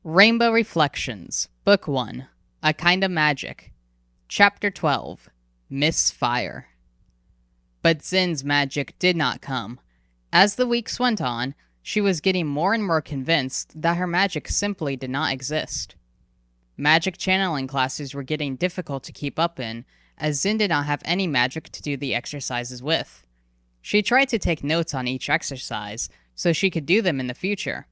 Rainbow Reflections, Book 1, A Kind of Magic, Chapter 12, Miss Fire. But Zin's magic did not come. As the weeks went on, she was getting more and more convinced that her magic simply did not exist. Magic channeling classes were getting difficult to keep up in, as Zin did not have any magic to do the exercises with. She tried to take notes on each exercise so she could do them in the future.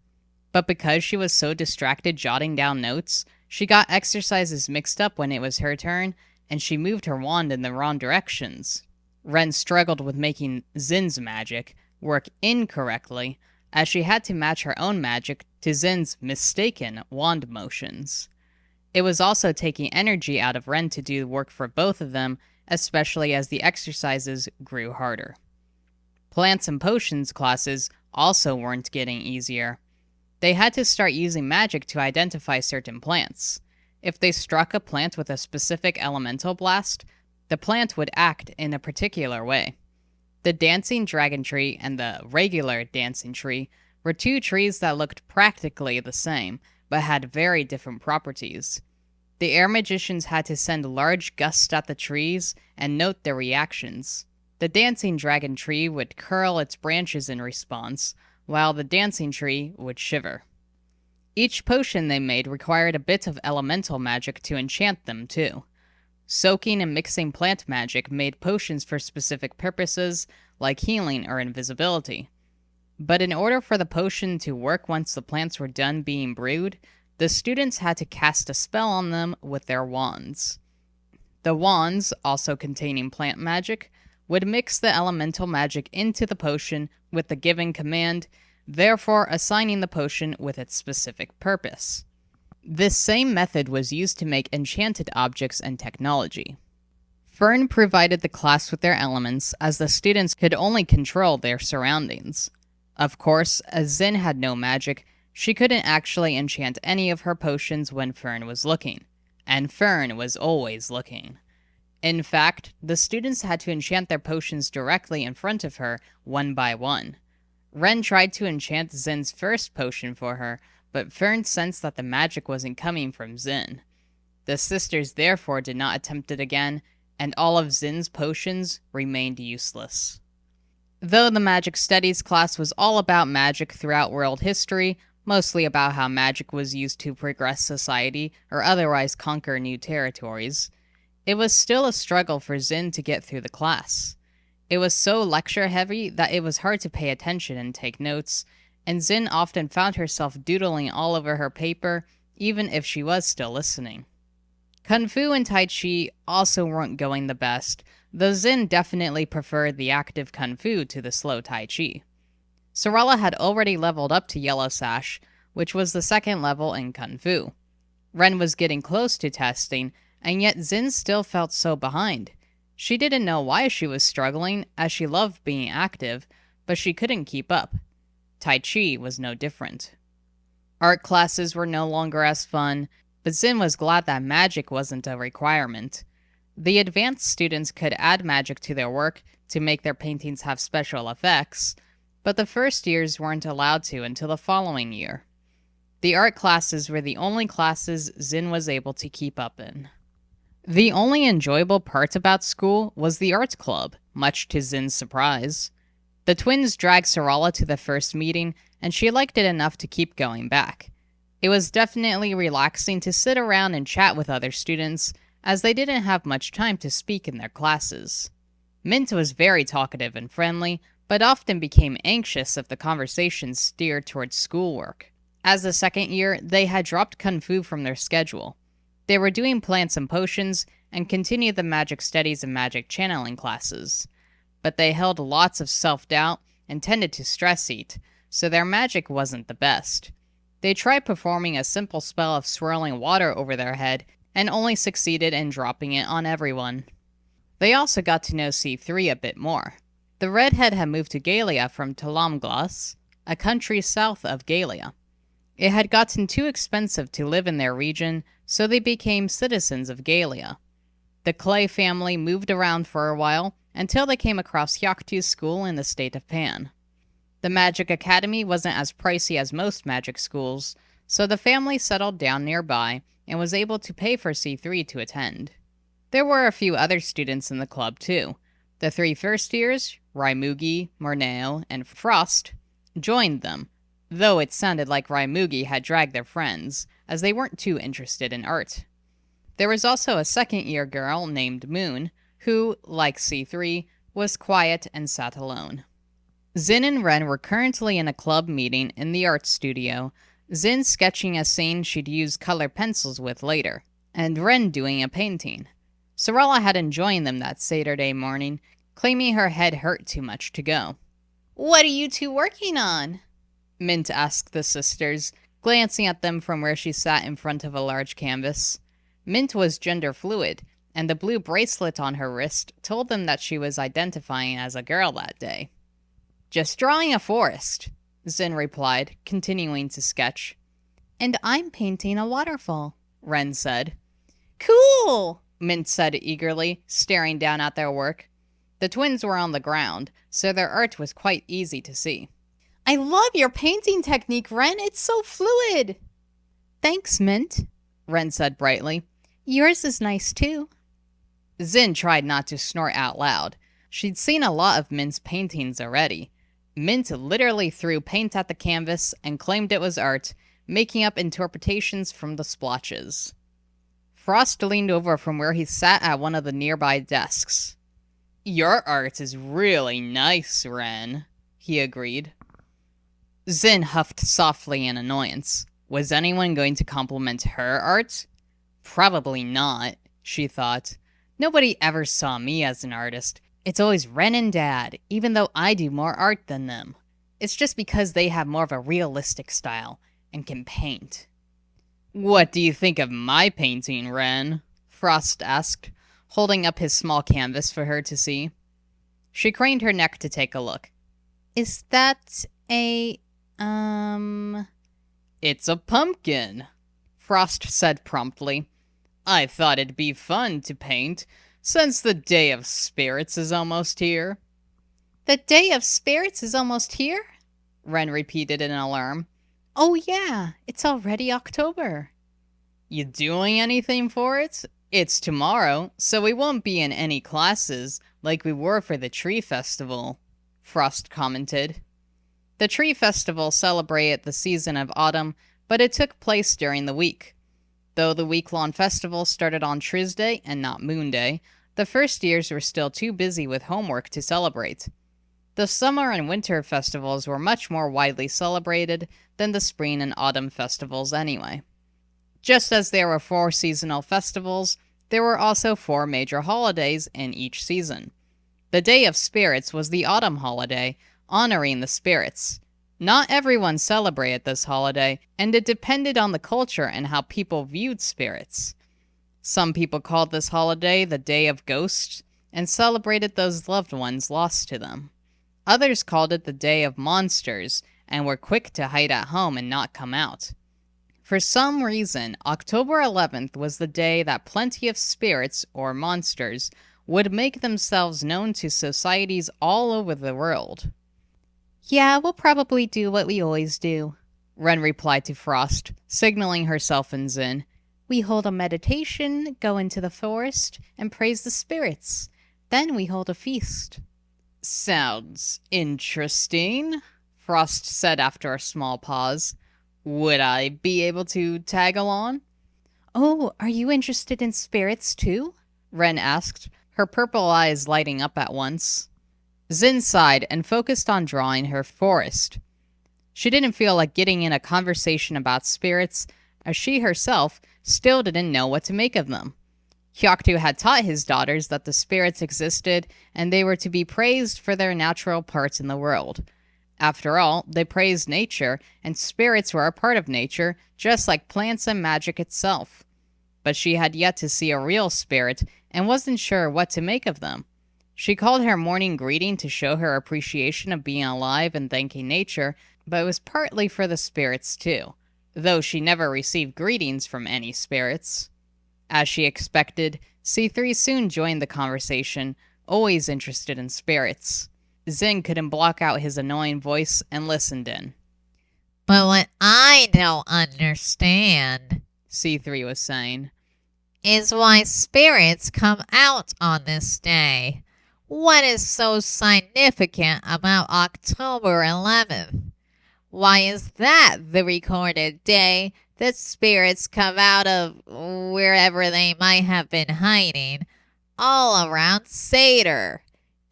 But because she was so distracted jotting down notes, she got exercises mixed up when it was her turn, and she moved her wand in the wrong directions. Ren struggled with making Zin's magic work incorrectly, as she had to match her own magic to Zin's mistaken wand motions. It was also taking energy out of Ren to do work for both of them, especially as the exercises grew harder. Plants and potions classes also weren't getting easier. They had to start using magic to identify certain plants. If they struck a plant with a specific elemental blast, the plant would act in a particular way. The dancing dragon tree and the regular dancing tree were two trees that looked practically the same, but had very different properties. The air magicians had to send large gusts at the trees and note their reactions. The dancing dragon tree would curl its branches in response, while the dancing tree would shiver. Each potion they made required a bit of elemental magic to enchant them, too. Soaking and mixing plant magic made potions for specific purposes, like healing or invisibility. But in order for the potion to work once the plants were done being brewed, the students had to cast a spell on them with their wands. The wands, also containing plant magic, would mix the elemental magic into the potion with the given command, therefore assigning the potion with its specific purpose. This same method was used to make enchanted objects and technology. Fern provided the class with their elements, as the students could only control their surroundings. Of course, as Zin had no magic, she couldn't actually enchant any of her potions when Fern was looking. And Fern was always looking. In fact, the students had to enchant their potions directly in front of her, one by one. Ren tried to enchant Zin's first potion for her, but Fern sensed that the magic wasn't coming from Zin. The sisters therefore did not attempt it again, and all of Zin's potions remained useless. Though the Magic Studies class was all about magic throughout world history, mostly about how magic was used to progress society or otherwise conquer new territories, it was still a struggle for Zin to get through the class. It was so lecture-heavy that it was hard to pay attention and take notes, and Zin often found herself doodling all over her paper, even if she was still listening. Kung Fu and Tai Chi also weren't going the best, though Zin definitely preferred the active Kung Fu to the slow Tai Chi. Sorella had already leveled up to Yellow Sash, which was the second level in Kung Fu. Ren was getting close to testing, and yet Zin still felt so behind. She didn't know why she was struggling, as she loved being active, but she couldn't keep up. Tai Chi was no different. Art classes were no longer as fun, but Zin was glad that magic wasn't a requirement. The advanced students could add magic to their work to make their paintings have special effects, but the first years weren't allowed to until the following year. The art classes were the only classes Zin was able to keep up in. The only enjoyable part about school was the art club, much to Zin's surprise. The twins dragged Sorella to the first meeting, and she liked it enough to keep going back. It was definitely relaxing to sit around and chat with other students, as they didn't have much time to speak in their classes. Mint was very talkative and friendly, but often became anxious if the conversation steered towards schoolwork. As the second year, they had dropped Kung Fu from their schedule. They were doing plants and potions, and continued the magic studies and magic channeling classes. But they held lots of self-doubt and tended to stress eat, so their magic wasn't the best. They tried performing a simple spell of swirling water over their head, and only succeeded in dropping it on everyone. They also got to know C3 a bit more. The redhead had moved to Galia from Talamglas, a country south of Galia. It had gotten too expensive to live in their region, so they became citizens of Galia. The Clay family moved around for a while, until they came across Hyaktu's school in the state of Pan. The Magic Academy wasn't as pricey as most magic schools, so the family settled down nearby and was able to pay for C3 to attend. There were a few other students in the club too. The 3 first years, Raimugi, Morneo, and Frost, joined them, though it sounded like Raimugi had dragged their friends, as they weren't too interested in art. There was also a second-year girl named Moon, who, like C3, was quiet and sat alone. Zin and Ren were currently in a club meeting in the art studio, Zin sketching a scene she'd use color pencils with later, and Ren doing a painting. Sorella hadn't joined them that Saturday morning, claiming her head hurt too much to go. "What are you two working on?" Mint asked the sisters, glancing at them from where she sat in front of a large canvas. Mint was gender fluid, and the blue bracelet on her wrist told them that she was identifying as a girl that day. "Just drawing a forest," Zin replied, continuing to sketch. "And I'm painting a waterfall," Ren said. "Cool!" Mint said eagerly, staring down at their work. The twins were on the ground, so their art was quite easy to see. "I love your painting technique, Ren. It's so fluid." "Thanks, Mint," Ren said brightly. "Yours is nice, too." Zin tried not to snort out loud. She'd seen a lot of Mint's paintings already. Mint literally threw paint at the canvas and claimed it was art, making up interpretations from the splotches. Frost leaned over from where he sat at one of the nearby desks. "Your art is really nice, Ren," he agreed. Zin huffed softly in annoyance. Was anyone going to compliment her art? Probably not, she thought. Nobody ever saw me as an artist. It's always Ren and Dad, even though I do more art than them. It's just because they have more of a realistic style and can paint. "What do you think of my painting, Ren?" Frost asked, holding up his small canvas for her to see. She craned her neck to take a look. "Is that a, It's a pumpkin," Frost said promptly. "I thought it'd be fun to paint, since the Day of Spirits is almost here." "The Day of Spirits is almost here?" Ren repeated in alarm. "Oh yeah, it's already October." "You doing anything for it? It's tomorrow, so we won't be in any classes like we were for the Tree Festival," Frost commented. The Tree Festival celebrated the season of autumn, but it took place during the week. Though the week-long festival started on Tuesday and not Moon Day, the first years were still too busy with homework to celebrate. The summer and winter festivals were much more widely celebrated than the spring and autumn festivals anyway. Just as there were 4 seasonal festivals, there were also 4 major holidays in each season. The Day of Spirits was the autumn holiday, honoring the spirits. Not everyone celebrated this holiday, and it depended on the culture and how people viewed spirits. Some people called this holiday the Day of Ghosts, and celebrated those loved ones lost to them. Others called it the Day of Monsters, and were quick to hide at home and not come out. For some reason, October 11th was the day that plenty of spirits, or monsters, would make themselves known to societies all over the world. "Yeah, we'll probably do what we always do," Ren replied to Frost, signaling herself and Zin. "We hold a meditation, go into the forest, and praise the spirits. Then we hold a feast." "Sounds interesting," Frost said after a small pause. "Would I be able to tag along?" "Oh, are you interested in spirits too?" Ren asked, her purple eyes lighting up at once. Zin sighed and focused on drawing her forest. She didn't feel like getting in a conversation about spirits, as she herself still didn't know what to make of them. Hyaktu had taught his daughters that the spirits existed and they were to be praised for their natural parts in the world. After all, they praised nature, and spirits were a part of nature, just like plants and magic itself. But she had yet to see a real spirit and wasn't sure what to make of them. She called her morning greeting to show her appreciation of being alive and thanking nature, but it was partly for the spirits too, though she never received greetings from any spirits. As she expected, C3 soon joined the conversation, always interested in spirits. Zin couldn't block out his annoying voice and listened in. But what I don't understand, C3 was saying. is why spirits come out on this day. What is so significant about October 11th? Why is that the recorded day that spirits come out of wherever they might have been hiding, all around Seder?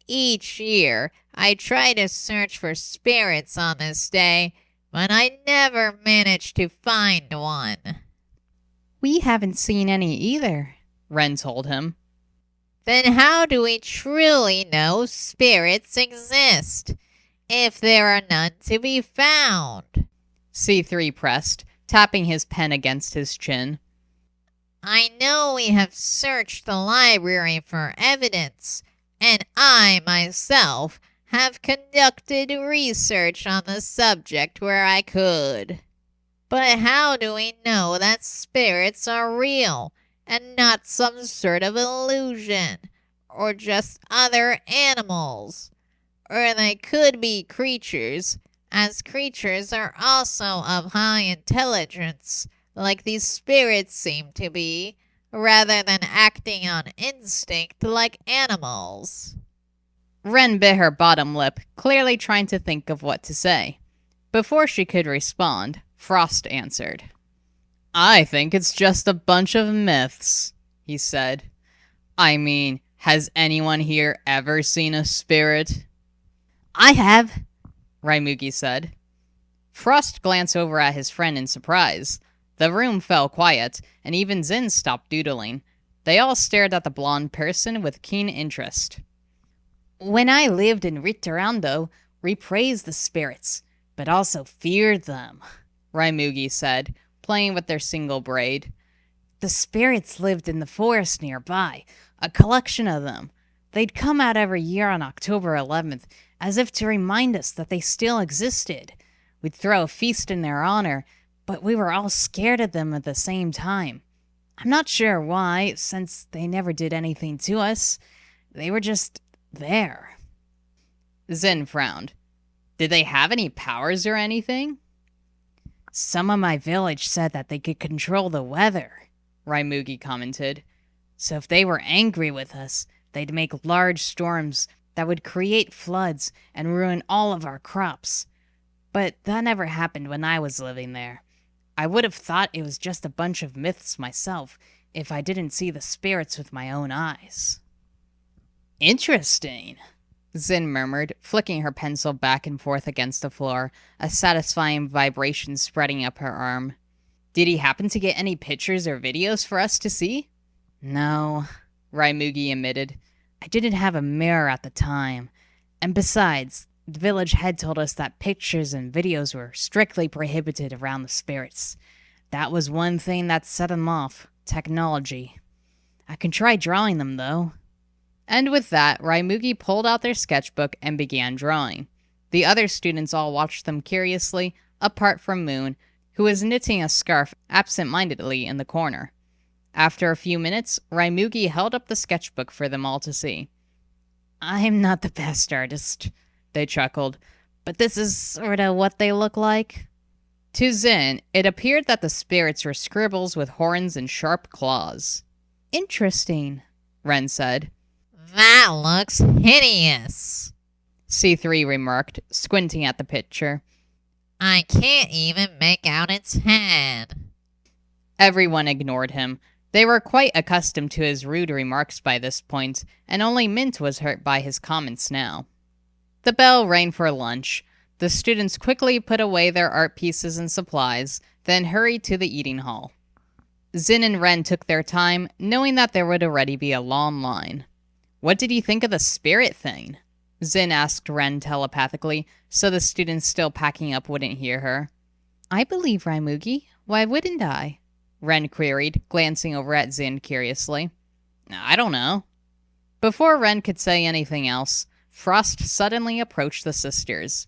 Each year, I try to search for spirits on this day, but I never manage to find one. We haven't seen any either, Ren told him. Then how do we truly know spirits exist, if there are none to be found? C3 pressed, tapping his pen against his chin. I know we have searched the library for evidence, and I myself have conducted research on the subject where I could. But how do we know that spirits are real and not some sort of illusion, or just other animals? Or they could be creatures, as creatures are also of high intelligence, like these spirits seem to be, rather than acting on instinct like animals. Ren bit her bottom lip, clearly trying to think of what to say. Before she could respond, Frost answered. I think it's just a bunch of myths, he said. I mean, has anyone here ever seen a spirit? I have, Raimugi said. Frost glanced over at his friend in surprise. The room fell quiet, and even Zin stopped doodling. They all stared at the blonde person with keen interest. When I lived in Ritorando, we praised the spirits, but also feared them, Raimugi said, playing with their single braid. The spirits lived in the forest nearby, a collection of them. They'd come out every year on October 11th, as if to remind us that they still existed. We'd throw a feast in their honor, but we were all scared of them at the same time. I'm not sure why, since they never did anything to us. They were just there. Zin frowned. Did they have any powers or anything? Some of my village said that they could control the weather, Raimugi commented. So if they were angry with us, they'd make large storms that would create floods and ruin all of our crops. But that never happened when I was living there. I would have thought it was just a bunch of myths myself if I didn't see the spirits with my own eyes. Interesting, Zin murmured, flicking her pencil back and forth against the floor, a satisfying vibration spreading up her arm. Did he happen to get any pictures or videos for us to see? No, Raimugi admitted. I didn't have a mirror at the time. And besides, the village head told us that pictures and videos were strictly prohibited around the spirits. That was one thing that set them off, technology. I can try drawing them, though. And with that, Raimugi pulled out their sketchbook and began drawing. The other students all watched them curiously, apart from Moon, who was knitting a scarf absent-mindedly in the corner. After a few minutes, Raimugi held up the sketchbook for them all to see. I'm not the best artist, they chuckled, but this is sorta what they look like. To Zin, it appeared that the spirits were scribbles with horns and sharp claws. Interesting, Ren said. That looks hideous, C3 remarked, squinting at the picture. I can't even make out its head. Everyone ignored him. They were quite accustomed to his rude remarks by this point, and only Mint was hurt by his comments now. The bell rang for lunch. The students quickly put away their art pieces and supplies, then hurried to the eating hall. Zin and Ren took their time, knowing that there would already be a long line. What did you think of the spirit thing? Zin asked Ren telepathically, so the students still packing up wouldn't hear her. I believe Raimugi. Why wouldn't I? Ren queried, glancing over at Zin curiously. I don't know. Before Ren could say anything else, Frost suddenly approached the sisters.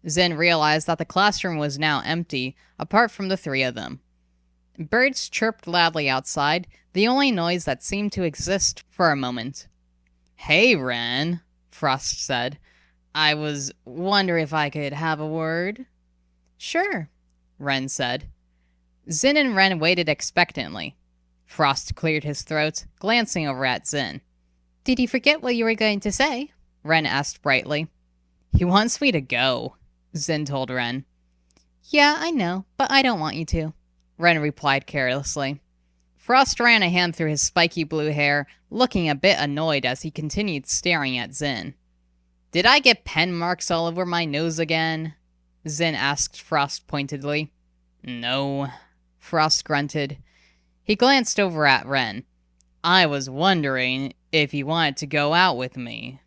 Zin realized that the classroom was now empty, apart from the three of them. Birds chirped loudly outside, the only noise that seemed to exist for a moment. Hey, Ren, Frost said. I was wondering if I could have a word. Sure, Ren said. Zin and Ren waited expectantly. Frost cleared his throat, glancing over at Zin. Did you forget what you were going to say? Ren asked brightly. He wants me to go, Zin told Ren. Yeah, I know, but I don't want you to, Ren replied carelessly. Frost ran a hand through his spiky blue hair, looking a bit annoyed as he continued staring at Zin. Did I get pen marks all over my nose again? Zin asked Frost pointedly. No, Frost grunted. He glanced over at Ren. I was wondering if you wanted to go out with me.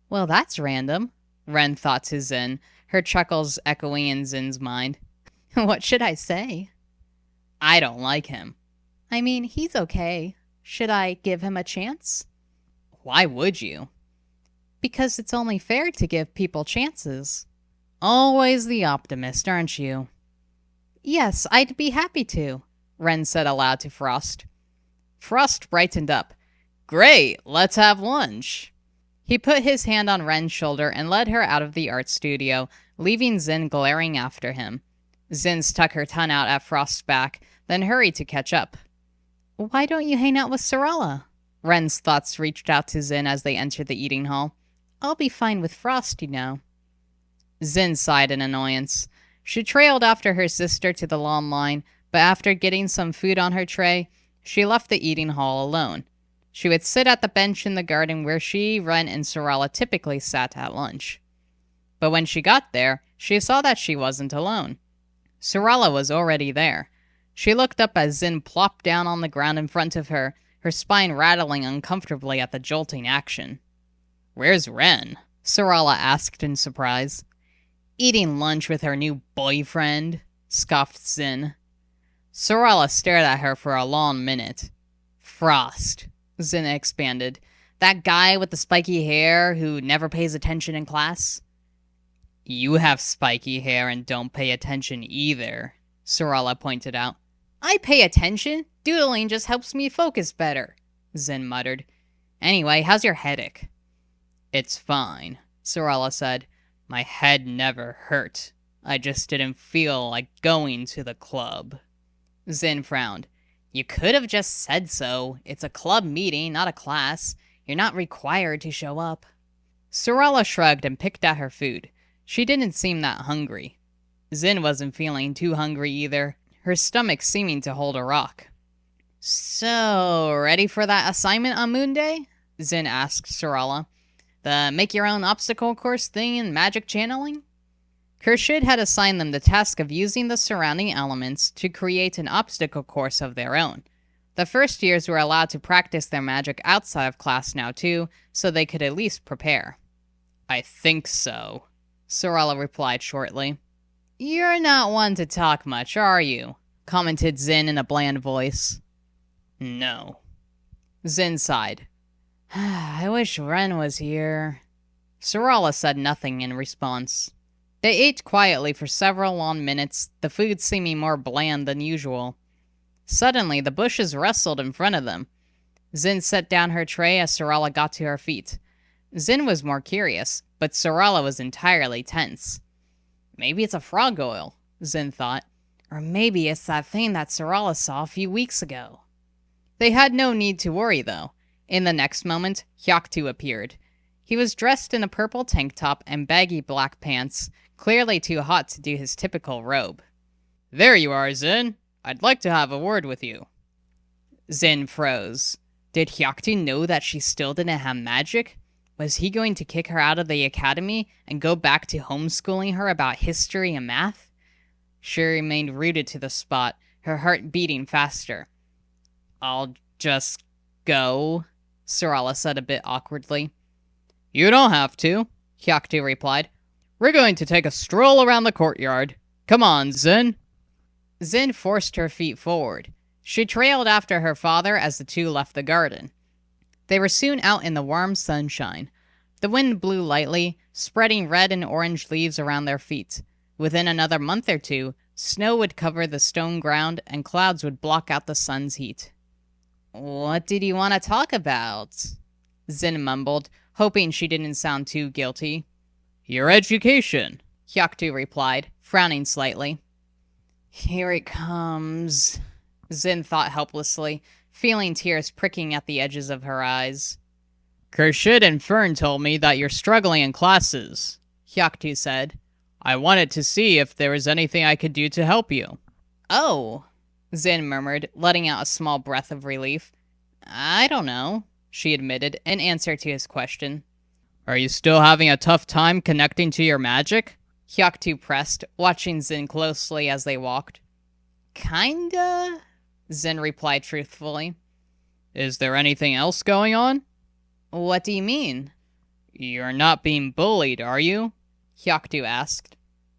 Well, that's random, Ren thought to Zin, her chuckles echoing in Zin's mind. What should I say? I don't like him. I mean, he's okay. Should I give him a chance? Why would you? Because it's only fair to give people chances. Always the optimist, aren't you? Yes, I'd be happy to, Ren said aloud to Frost. Frost brightened up. Great, let's have lunch. He put his hand on Ren's shoulder and led her out of the art studio, leaving Zin glaring after him. Zin stuck her tongue out at Frost's back, then hurried to catch up. Why don't you hang out with Sorella? Ren's thoughts reached out to Zin as they entered the eating hall. I'll be fine with Frost, you know. Zin sighed in annoyance. She trailed after her sister to the lawn line, but after getting some food on her tray, she left the eating hall alone. She would sit at the bench in the garden where she, Ren, and Sorella typically sat at lunch. But when she got there, she saw that she wasn't alone. Sorella was already there. She looked up as Zin plopped down on the ground in front of her, her spine rattling uncomfortably at the jolting action. Where's Ren? Sorella asked in surprise. Eating lunch with her new boyfriend, scoffed Zin. Sorella stared at her for a long minute. Frost, Zin expanded. That guy with the spiky hair who never pays attention in class? You have spiky hair and don't pay attention either, Sorella pointed out. I pay attention. Doodling just helps me focus better, Zin muttered. Anyway, how's your headache? It's fine, Sorella said. My head never hurt. I just didn't feel like going to the club. Zin frowned. You could have just said so. It's a club meeting, not a class. You're not required to show up. Sorella shrugged and picked at her food. She didn't seem that hungry. Zin wasn't feeling too hungry either, her stomach seeming to hold a rock. So, ready for that assignment on Moon Day? Zin asked Sorella. The make-your-own obstacle course thing in magic channeling? Khurshid had assigned them the task of using the surrounding elements to create an obstacle course of their own. The first years were allowed to practice their magic outside of class now too, so they could at least prepare. I think so, Sorella replied shortly. You're not one to talk much, are you? Commented Zin in a bland voice. No. Zin sighed. I wish Ren was here. Sorella said nothing in response. They ate quietly for several long minutes, the food seeming more bland than usual. Suddenly, the bushes rustled in front of them. Zin set down her tray as Sorella got to her feet. Zin was more curious, but Sorella was entirely tense. Maybe it's a frog oil, Zin thought. Or maybe it's that thing that Sorella saw a few weeks ago. They had no need to worry, though. In the next moment, Hyaktu appeared. He was dressed in a purple tank top and baggy black pants, clearly too hot to do his typical robe. There you are, Zin. I'd like to have a word with you. Zin froze. Did Hyaktu know that she still didn't have magic? Was he going to kick her out of the academy and go back to homeschooling her about history and math? She remained rooted to the spot, her heart beating faster. I'll just go, Sorella said a bit awkwardly. You don't have to, Hyaktu replied. We're going to take a stroll around the courtyard. Come on, Zin. Zin forced her feet forward. She trailed after her father as the two left the garden. They were soon out in the warm sunshine. The wind blew lightly, spreading red and orange leaves around their feet. Within another month or two, snow would cover the stone ground and clouds would block out the sun's heat. What did you want to talk about? Zin mumbled, hoping she didn't sound too guilty. Your education, Hyaktu replied, frowning slightly. Here it comes, Zin thought helplessly, feeling tears pricking at the edges of her eyes. Kershid and Fern told me that you're struggling in classes, Hyaktu said. I wanted to see if there was anything I could do to help you. Oh, Zin murmured, letting out a small breath of relief. I don't know, she admitted, in answer to his question. Are you still having a tough time connecting to your magic? Hyaktu pressed, watching Zin closely as they walked. Kinda, Zin replied truthfully. Is there anything else going on? What do you mean? You're not being bullied, are you? Hyaktu asked.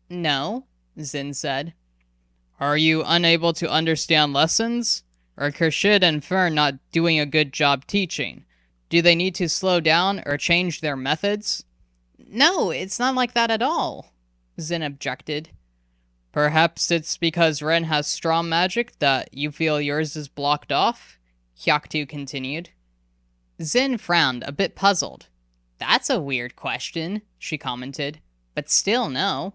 No, Zin said. Are you unable to understand lessons? Are Kershid and Fern not doing a good job teaching? Do they need to slow down or change their methods? No, it's not like that at all, Zin objected. Perhaps it's because Ren has strong magic that you feel yours is blocked off? Hyaktu continued. Zin frowned, a bit puzzled. That's a weird question, she commented. But still, no.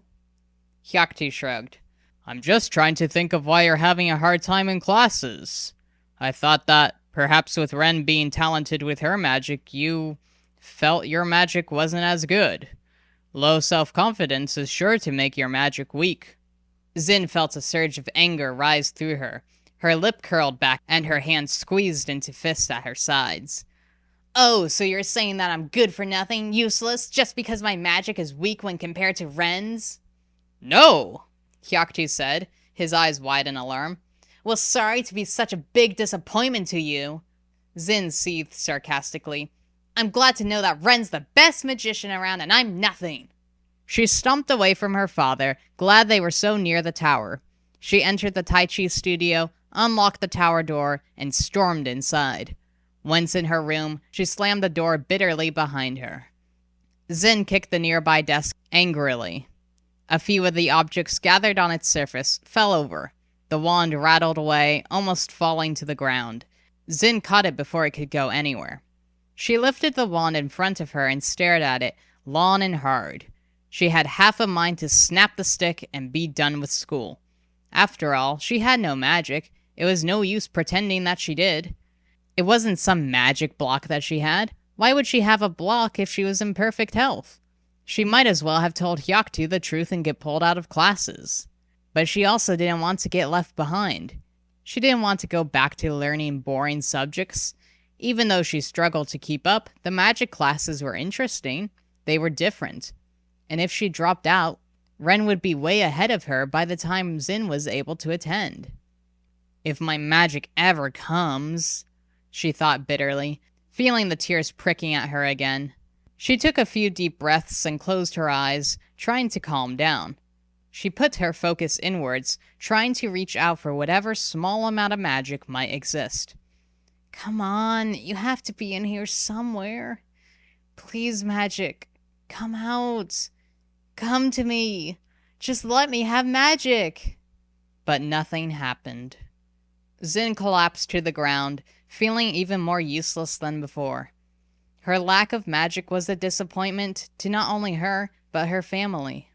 Hyaktu shrugged. I'm just trying to think of why you're having a hard time in classes. I thought that, perhaps with Ren being talented with her magic, you felt your magic wasn't as good. Low self-confidence is sure to make your magic weak. Zin felt a surge of anger rise through her. Her lip curled back and her hands squeezed into fists at her sides. Oh, so you're saying that I'm good for nothing, useless, just because my magic is weak when compared to Ren's? No, Hyaktu said, his eyes wide in alarm. Well, sorry to be such a big disappointment to you. Zin seethed sarcastically. I'm glad to know that Ren's the best magician around and I'm nothing. She stumped away from her father, glad they were so near the tower. She entered the Tai Chi studio, unlocked the tower door, and stormed inside. Once in her room, she slammed the door bitterly behind her. Zin kicked the nearby desk angrily. A few of the objects gathered on its surface fell over. The wand rattled away, almost falling to the ground. Zin caught it before it could go anywhere. She lifted the wand in front of her and stared at it, long and hard. She had half a mind to snap the stick and be done with school. After all, she had no magic. It was no use pretending that she did. It wasn't some magic block that she had. Why would she have a block if she was in perfect health? She might as well have told Hyaktu the truth and get pulled out of classes. But she also didn't want to get left behind. She didn't want to go back to learning boring subjects. Even though she struggled to keep up, the magic classes were interesting. They were different. And if she dropped out, Ren would be way ahead of her by the time Zin was able to attend. If my magic ever comes, she thought bitterly, feeling the tears pricking at her again. She took a few deep breaths and closed her eyes, trying to calm down. She put her focus inwards, trying to reach out for whatever small amount of magic might exist. Come on, you have to be in here somewhere. Please, magic, come out. Come to me. Just let me have magic. But nothing happened. Zin collapsed to the ground, feeling even more useless than before. Her lack of magic was a disappointment to not only her, but her family.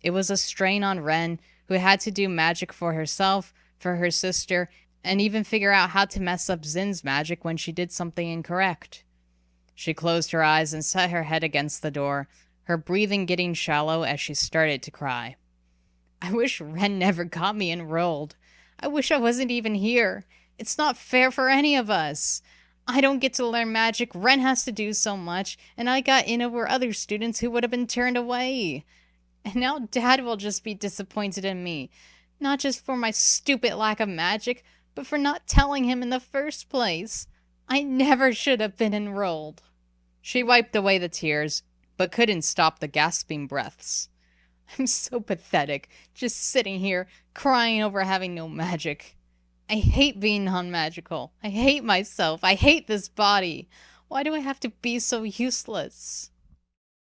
It was a strain on Ren, who had to do magic for herself, for her sister, and even figure out how to mess up Zin's magic when she did something incorrect. She closed her eyes and set her head against the door, her breathing getting shallow as she started to cry. I wish Ren never got me enrolled. I wish I wasn't even here. It's not fair for any of us. I don't get to learn magic. Ren has to do so much, and I got in over other students who would have been turned away. And now Dad will just be disappointed in me, not just for my stupid lack of magic, but for not telling him in the first place. I never should have been enrolled. She wiped away the tears, but couldn't stop the gasping breaths. I'm so pathetic, just sitting here, crying over having no magic. I hate being non-magical. I hate myself. I hate this body. Why do I have to be so useless?